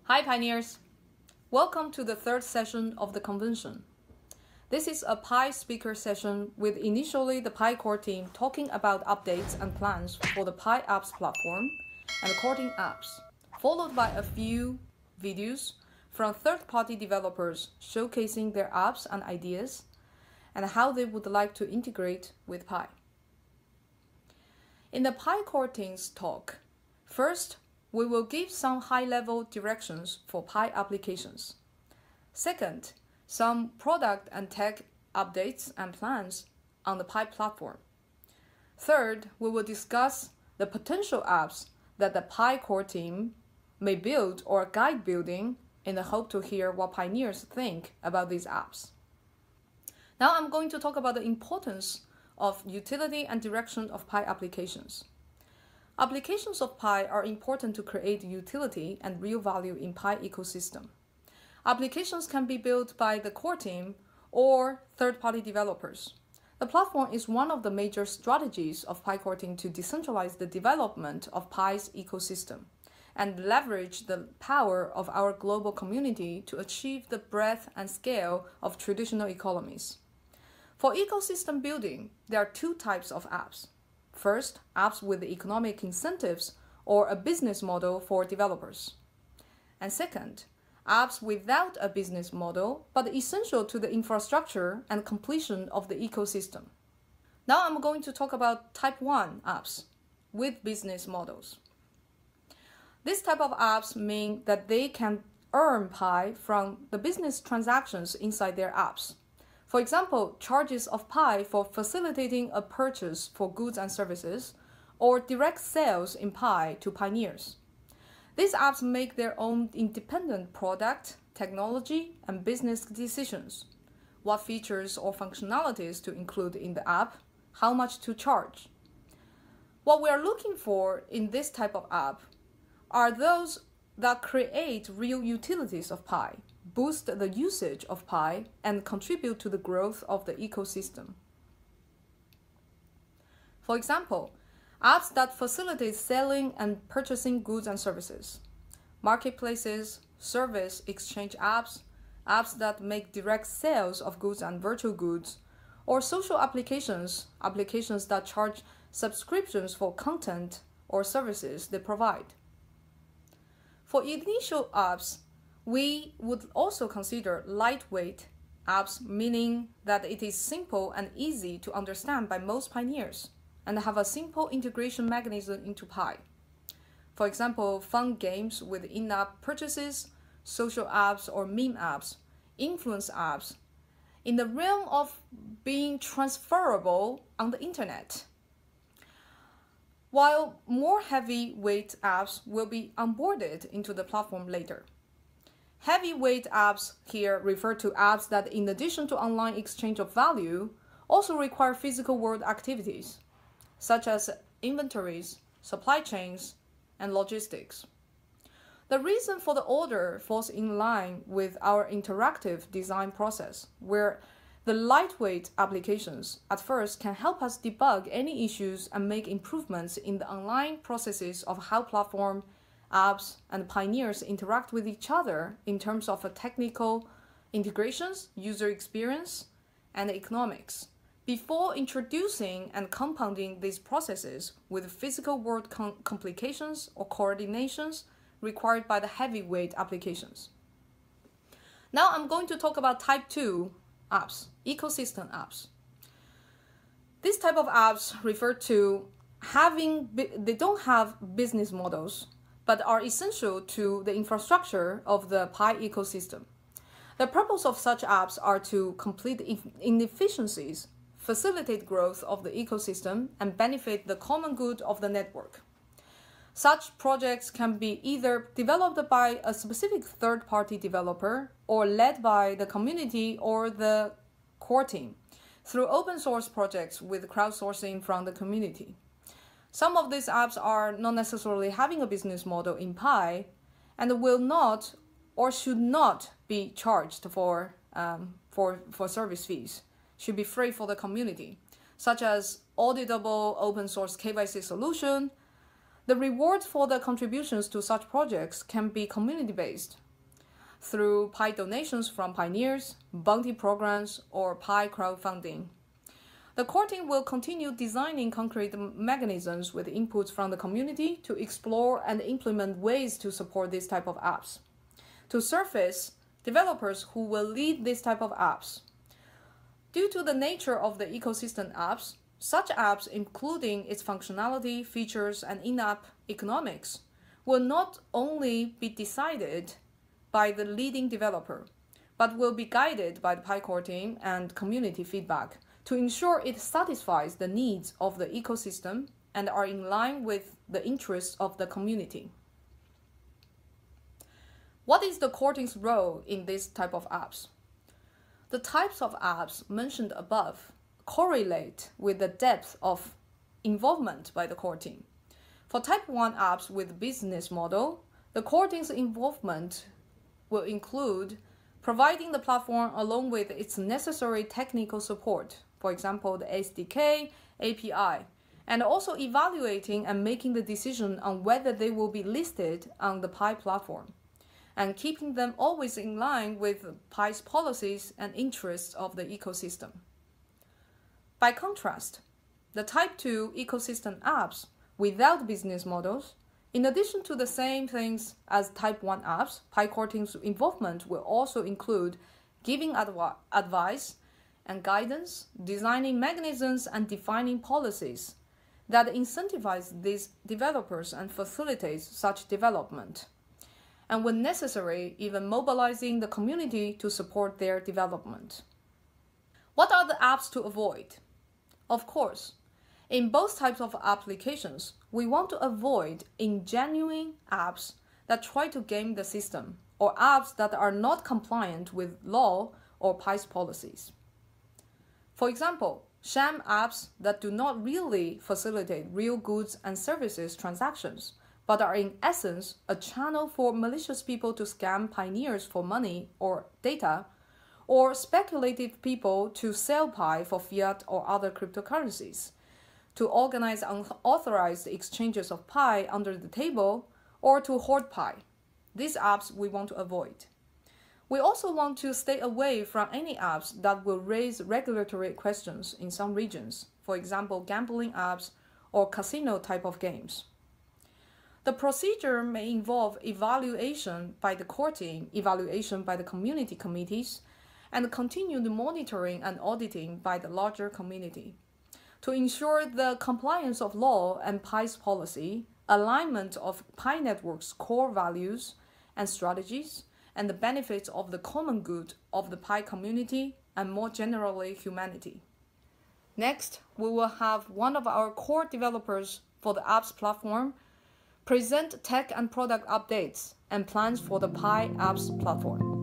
Hi pioneers! Welcome to the third session of the convention. This is a Pi speaker session with initially the Pi core team talking about updates and plans for the Pi apps platform and coding apps, followed by a few videos from third-party developers showcasing their apps and ideas and how they would like to integrate with Pi. In the Pi core team's talk, first, we will give some high-level directions for Pi applications. Second, some product and tech updates and plans on the Pi platform. Third, we will discuss the potential apps that the Pi core team may build or guide building in the hope to hear what pioneers think about these apps. Now I'm going to talk about the importance of utility and direction of Pi applications. Applications of Pi are important to create utility and real value in Pi ecosystem. Applications can be built by the core team or third-party developers. The platform is one of the major strategies of Pi core team to decentralize the development of Pi's ecosystem and leverage the power of our global community to achieve the breadth and scale of traditional economies. For ecosystem building, there are two types of apps. First, apps with economic incentives or a business model for developers. And second, apps without a business model but essential to the infrastructure and completion of the ecosystem. Now I'm going to talk about type 1 apps with business models. This type of apps mean that they can earn Pi from the business transactions inside their apps. For example, charges of Pi for facilitating a purchase for goods and services, or direct sales in Pi to pioneers. These apps make their own independent product, technology, and business decisions. What features or functionalities to include in the app, how much to charge. What we are looking for in this type of app are those that create real utilities of Pi, boost the usage of Pi, and contribute to the growth of the ecosystem. For example, apps that facilitate selling and purchasing goods and services, marketplaces, service exchange apps, apps that make direct sales of goods and virtual goods, or social applications, applications that charge subscriptions for content or services they provide. For initial apps, we would also consider lightweight apps, meaning that it is simple and easy to understand by most pioneers and have a simple integration mechanism into Pi. For example, fun games with in-app purchases, social apps or meme apps, influence apps, in the realm of being transferable on the internet. While more heavyweight apps will be onboarded into the platform later. Heavyweight apps here refer to apps that, in addition to online exchange of value, also require physical world activities, such as inventories, supply chains, and logistics. The reason for the order falls in line with our interactive design process, where the lightweight applications at first can help us debug any issues and make improvements in the online processes of how platform, apps, and pioneers interact with each other in terms of technical integrations, user experience, and economics, before introducing and compounding these processes with physical world complications or coordinations required by the heavyweight applications. Now I'm going to talk about type 2 apps, ecosystem apps. This type of apps refer to they don't have business models, but are essential to the infrastructure of the Pi ecosystem. The purpose of such apps are to complete inefficiencies, facilitate growth of the ecosystem, and benefit the common good of the network. Such projects can be either developed by a specific third-party developer or led by the community or the core team through open source projects with crowdsourcing from the community. Some of these apps are not necessarily having a business model in Pi and will not or should not be charged for service fees, should be free for the community, such as auditable open source KYC solution, The rewards for the contributions to such projects can be community-based through Pi donations from pioneers, bounty programs, or Pi crowdfunding. The core team will continue designing concrete mechanisms with inputs from the community to explore and implement ways to support this type of apps. To surface developers who will lead this type of apps. Due to the nature of the ecosystem apps, such apps, including its functionality, features, and in-app economics, will not only be decided by the leading developer, but will be guided by the Pi core team and community feedback to ensure it satisfies the needs of the ecosystem and are in line with the interests of the community. What is the core team's role in this type of apps? The types of apps mentioned above correlate with the depth of involvement by the core team. For type 1 apps with business model, the core team's involvement will include providing the platform along with its necessary technical support, for example, the SDK, API, and also evaluating and making the decision on whether they will be listed on the Pi platform, and keeping them always in line with Pi's policies and interests of the ecosystem. By contrast, the Type 2 ecosystem apps without business models, in addition to the same things as Type 1 apps, Pi core team's involvement will also include giving advice and guidance, designing mechanisms, and defining policies that incentivize these developers and facilitate such development, and when necessary, even mobilizing the community to support their development. What are the apps to avoid? Of course, in both types of applications, we want to avoid ingenuine apps that try to game the system or apps that are not compliant with law or Pi's policies. For example, sham apps that do not really facilitate real goods and services transactions, but are in essence a channel for malicious people to scam pioneers for money or data, or speculative people to sell Pi for fiat or other cryptocurrencies, to organize unauthorized exchanges of Pi under the table, or to hoard Pi. These apps we want to avoid. We also want to stay away from any apps that will raise regulatory questions in some regions, for example, gambling apps or casino type of games. The procedure may involve evaluation by the core team, evaluation by the community committees, and continued monitoring and auditing by the larger community to ensure the compliance of law and Pi's policy, alignment of Pi Network's core values and strategies, and the benefits of the common good of the Pi community and more generally humanity. Next, we will have one of our core developers for the apps platform present tech and product updates and plans for the Pi apps platform.